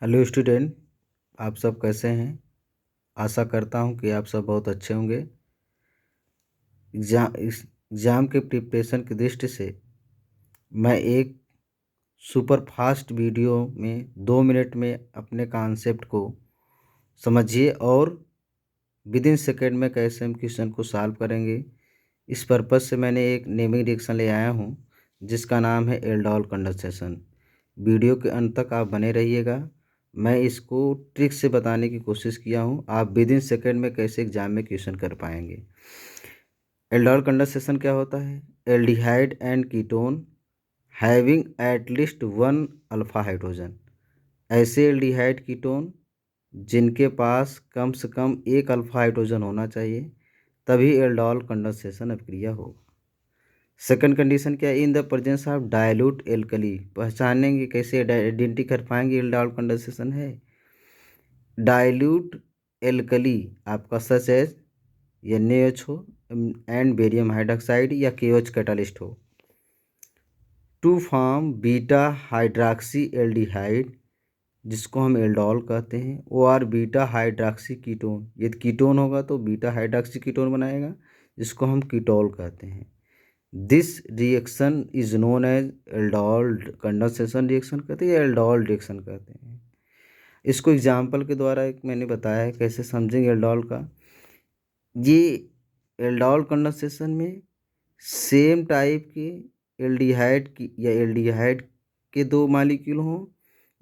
Hello student, आप सब कैसे हैं। आशा करता हूं कि आप सब बहुत अच्छे होंगे। एग्ज़ाम के प्रिपरेशन की दृष्टि से मैं एक सुपर फास्ट वीडियो में 2 मिनट में अपने कॉन्सेप्ट को समझिए और विद इन सेकेंड में कैसे हम क्वेश्चन को सॉल्व करेंगे। इस पर्पज़ से मैंने एक नेमिंग रिएक्शन ले आया हूं जिसका नाम है एल्डोल कंडेंसेशन। वीडियो के अंत तक आप बने रहिएगा। मैं इसको ट्रिक से बताने की कोशिश किया हूँ, आप विद इन सेकेंड में कैसे एग्जाम में क्वेश्चन कर पाएंगे। एल्डोल कंडेंसेशन क्या होता है? Aldehyde and ketone having at least one alpha hydrogen. ऐसे एल्डिहाइड कीटोन जिनके पास कम से कम एक अल्फा हाइड्रोजन होना चाहिए, तभी एल्डोल कंडेंसेशन अभिक्रिया होगा। सेकंड कंडीशन क्या है? In the presence of dilute alkali. पहचानेंगे कैसे, आइडेंटिटी कर पाएंगे एल्डोल कंडेंसेशन है? डाइल्यूट एल्कली आपका सच है NaOH हो एंड बेरियम हाइड्रोक्साइड या KOH कैटालिस्ट हो to form beta hydroxy aldehyde, जिसको हम एल्डोल कहते हैं, और बीटा हाइड्रॉक्सी कीटोन। यदि कीटोन होगा तो बीटा हाइड्रॉक्सी कीटोन बनाएगा, जिसको हम कीटोल कहते हैं। This reaction is known as aldol condensation reaction कहते हैं या एल्डोल रिएक्शन कहते हैं। इसको एग्जाम्पल के द्वारा एक मैंने बताया है कैसे समझेंगे एल्डोल का। ये एल्डोल कंडेंसेशन में सेम टाइप के एल्डिहाइड की या एल्डिहाइड के 2 मॉलिक्यूल हों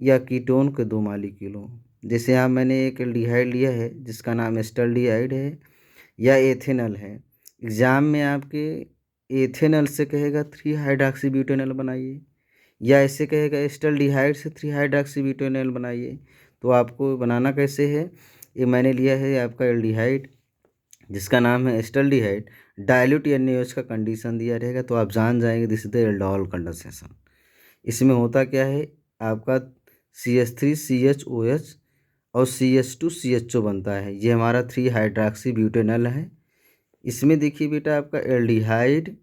या कीटोन के 2 मॉलिक्यूल हों। जैसे यहाँ मैंने एक एल्डिहाइड लिया है जिसका नाम एस्टल्डिहाइड है या एथेनल है। एग्ज़ाम में आपके एथेनल से कहेगा 3 हाइड्रॉक्सी ब्यूटेनॉल बनाइए, या ऐसे कहेगा एस्टल्डिहाइड से 3 हाइड्रॉक्सी ब्यूटेनॉल बनाइए। तो आपको बनाना कैसे है? ये मैंने लिया है आपका एल्डिहाइड जिसका नाम है एस्टल्डिहाइड। डाइल्यूट NaOH का कंडीशन दिया रहेगा तो आप जान जाएंगे this is the aldol condensation. इसमें होता क्या है, आपका CH3CHOH और CH2CHO बनता है। ये हमारा 3 हाइड्रॉक्सी ब्यूटेनॉल है। इसमें देखिए बेटा, आपका एल्डिहाइड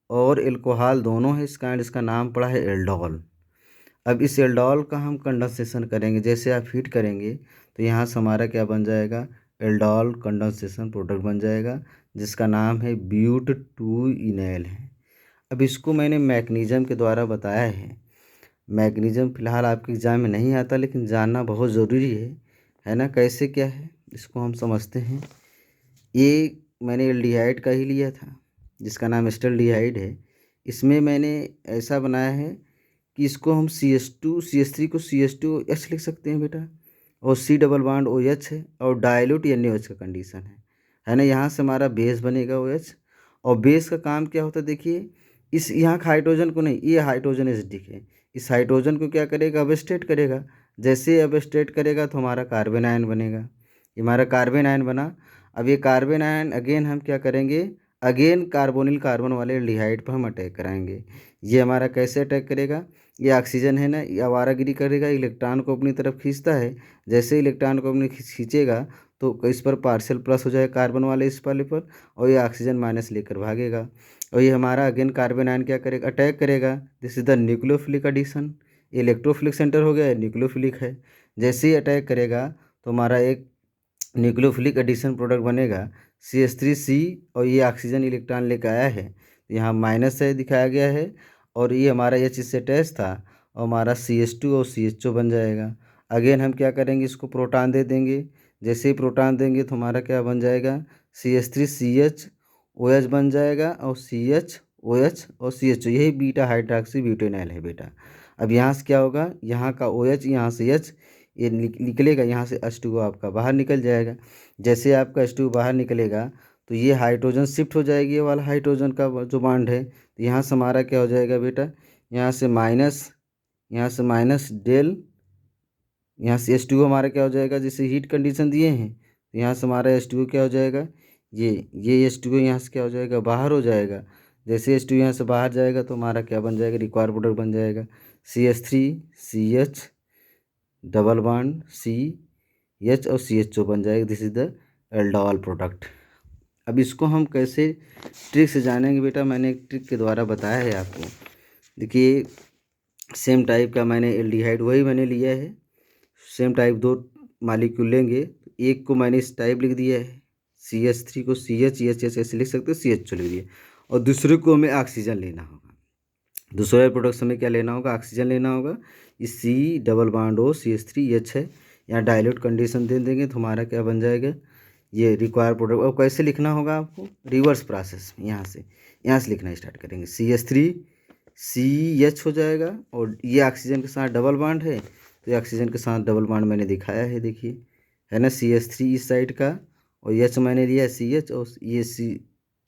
और एल्कोहल दोनों है, इसका नाम पड़ा है एल्डोल। अब इस एल्डोल का हम कंडेंसेशन करेंगे। जैसे आप हीट करेंगे तो यहाँ से हमारा क्या बन जाएगा, एल्डोल कंडेंसेशन प्रोडक्ट बन जाएगा, जिसका नाम है ब्यूट-2-इनैल है। अब इसको मैंने मैकेनिज़्म के द्वारा बताया है। मैकेनिज़्म फ़िलहाल आपके एग्ज़ाम में नहीं आता, लेकिन जानना बहुत ज़रूरी है ना। कैसे क्या है इसको हम समझते हैं। ये मैंने एल्डिहाइड का ही लिया था जिसका नाम एस्टल्डिहाइड है। इसमें मैंने ऐसा बनाया है कि इसको हम CH3 को CH2H लिख सकते हैं बेटा, और C डबल बॉन्ड OH है, और डाइल्यूट NaOH का कंडीशन है ना। यहाँ से हमारा बेस बनेगा OH। और बेस का काम क्या होता है देखिए, इस यहाँ का हाइड्रोजन को नहीं, ये हाइड्रोजन एसिडिक है, इस हाइड्रोजन को क्या करेगा, अबस्टेट करेगा। जैसे अबस्टेट करेगा तो हमारा कार्बन आयन बनेगा। ये हमारा कार्बन आयन बना। अब ये कार्बन आयन अगेन हम क्या करेंगे, अगेन कार्बोनिल कार्बन वाले एल्डिहाइड पर हम अटैक कराएंगे। ये हमारा कैसे अटैक करेगा, ये ऑक्सीजन है ना, ये आवारागिरी करेगा, इलेक्ट्रॉन को अपनी तरफ खींचता है। जैसे इलेक्ट्रॉन को अपनी खींचेगा तो इस पर पार्शियल प्लस हो जाएगा कार्बन वाले इस वाले पर, और ये ऑक्सीजन माइनस लेकर भागेगा। और ये हमारा अगेन कार्बन आयन क्या करेगा, अटैक करेगा। This is the nucleophilic addition. Electrophilic centre हो गया, न्यूक्लियोफिलिक है। जैसे ही अटैक करेगा तो हमारा एक न्यूक्लियोफिलिक एडिशन प्रोडक्ट बनेगा CH3C, और ये ऑक्सीजन इलेक्ट्रॉन लेकर आया है, यहाँ माइनस है दिखाया गया है, और ये हमारा H इससे अटैच था, और हमारा CH2 और CHO बन जाएगा। अगेन हम क्या करेंगे, इसको प्रोटॉन दे देंगे। जैसे ही प्रोटॉन देंगे तो हमारा क्या बन जाएगा, CH3CHOH बन जाएगा, और CHOH और CHO, यही बीटा हाइड्रॉक्सी ब्यूटेनॉल है बेटा। अब यहाँ से क्या होगा, यहाँ का OH, यहाँ से H, ये निकलेगा, यहाँ से H2O आपका बाहर निकल जाएगा। जैसे आपका H2O बाहर निकलेगा तो ये हाइड्रोजन शिफ्ट हो जाएगी, ये वाला हाइड्रोजन का जो बॉन्ड है, तो यहाँ से हमारा क्या हो जाएगा बेटा, यहाँ से माइनस डेल, यहाँ से H2O हमारा क्या हो जाएगा, जैसे हीट कंडीशन दिए हैं तो यहाँ से हमारा H2O क्या हो जाएगा, ये H2O यहाँ से क्या हो जाएगा, बाहर हो जाएगा। जैसे H2O यहाँ से बाहर जाएगा तो हमारा क्या बन जाएगा, रिक्वायर प्रोडक्ट बन जाएगा CH3CH डबल बॉन्ड CH और CHO बन जाएगा। This is the aldol product. अब इसको हम कैसे ट्रिक से जानेंगे बेटा, मैंने एक ट्रिक के द्वारा बताया है आपको। देखिए सेम टाइप का मैंने एल्डिहाइड वही मैंने लिया है, सेम टाइप 2 मालिक्यूल लेंगे, तो एक को मैंने इस टाइप लिख दिया है, CH3 को CH ऐसे लिख सकते हो, CH2 लिख दिया, और दूसरे को हमें ऑक्सीजन लेना होगा। दूसरे प्रोडक्ट में क्या लेना होगा, ऑक्सीजन लेना होगा। इस C double bond O CH3H है, यहाँ डाइल्यूट कंडीशन दे देंगे तो हमारा क्या बन जाएगा, ये रिक्वायर प्रोडक्ट। और कैसे लिखना होगा आपको, रिवर्स प्रोसेस, यहाँ से लिखना स्टार्ट करेंगे। CH3CH हो जाएगा, और ये ऑक्सीजन के साथ डबल बॉन्ड है, तो ये ऑक्सीजन के साथ डबल बॉन्ड मैंने दिखाया है, देखिए है ना, CH3 इस साइड का, और H मैंने लिया CH, और ये C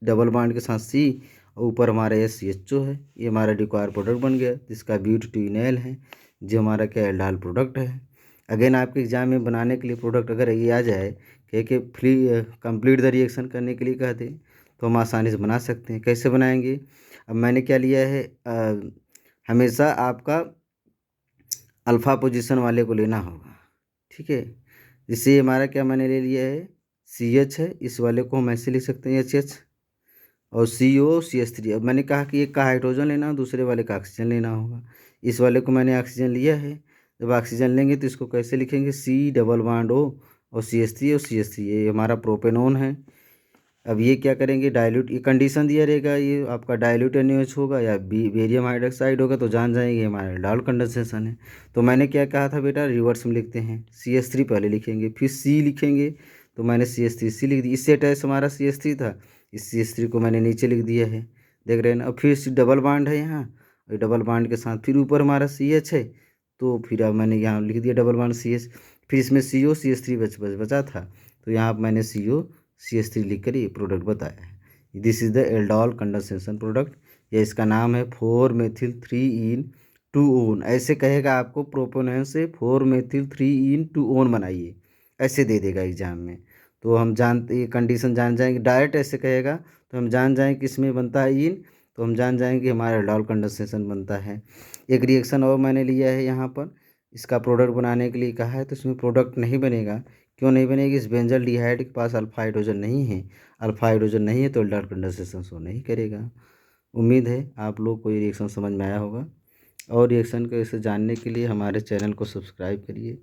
डबल बॉन्ड के साथ C, और ऊपर हमारा SCHO है। ये हमारा रिक्वायर प्रोडक्ट बन गया, जिसका ब्यूटेनॉल है, जो हमारा क्या एल्डाल प्रोडक्ट है। अगेन आपके एग्जाम में बनाने के लिए प्रोडक्ट अगर ये आ जाए कि फ्री कंप्लीट द रिएक्शन करने के लिए कहते, तो हम आसानी से बना सकते हैं। कैसे बनाएंगे, अब मैंने क्या लिया है, हमेशा आपका अल्फ़ा पोजीशन वाले को लेना होगा, ठीक है। जिससे हमारा क्या मैंने ले लिया है, CH है, इस वाले को हम ऐसे लिख सकते हैं HH, और COCH3। अब मैंने कहा कि एक का हाइड्रोजन लेना, दूसरे वाले का ऑक्सीजन लेना होगा। इस वाले को मैंने ऑक्सीजन लिया है, जब ऑक्सीजन लेंगे तो इसको कैसे लिखेंगे, C डबल बॉन्ड O और CH3 और CH3, ये हमारा प्रोपेनोन है। अब ये क्या करेंगे, डाइल्यूट, ये कंडीशन दिया रहेगा, ये आपका डाइल्यूट NaOH होगा या बेरियम हाइड्रोक्साइड होगा, तो जान जाएंगे हमारा एल्डाल कंडेंसेशन है। तो मैंने क्या कहा था बेटा, रिवर्स में लिखते हैं, CH3 पहले लिखेंगे, फिर C लिखेंगे, तो मैंने CH3C लिख दी। इससे अटैच हमारा CH3 था, इस CH3 को मैंने नीचे लिख दिया है, देख रहे हैं ना। अब फिर डबल बॉन्ड है यहाँ, और डबल बॉन्ड के साथ फिर ऊपर हमारा CH है, तो फिर अब मैंने यहाँ लिख दिया डबल बॉन्ड CH, फिर इसमें COCH3 बचा था, तो यहाँ मैंने COCH3 लिख कर ये प्रोडक्ट बताया है। This is the aldol condensation product, या इसका नाम है 4-मेथिल-3-इन-2-ओन। ऐसे कहेगा आपको, प्रोपोनेंट से 4-मेथिल-3-इन-2-ओन बनाइए, ऐसे दे देगा एग्जाम में। तो हम जानते, ये कंडीशन जान जाएंगे, डायरेक्ट ऐसे कहेगा तो हम जान जाएंगे किस में बनता है इन, तो हम जान जाएंगे कि हमारा एल्डोल कंडेंसेशन बनता है। एक रिएक्शन और मैंने लिया है यहाँ पर, इसका प्रोडक्ट बनाने के लिए कहा है, तो इसमें प्रोडक्ट नहीं बनेगा। क्यों नहीं बनेगी, इस बेंजल्डिहाइड के पास अल्फा हाइड्रोजन नहीं है, अल्फा हाइड्रोजन नहीं है, तो एल्डोल कंडेंसेशन शो नहीं करेगा। उम्मीद है आप लोग को ये रिएक्शन समझ में आया होगा, और रिएक्शन को इसे जानने के लिए हमारे चैनल को सब्सक्राइब करिए।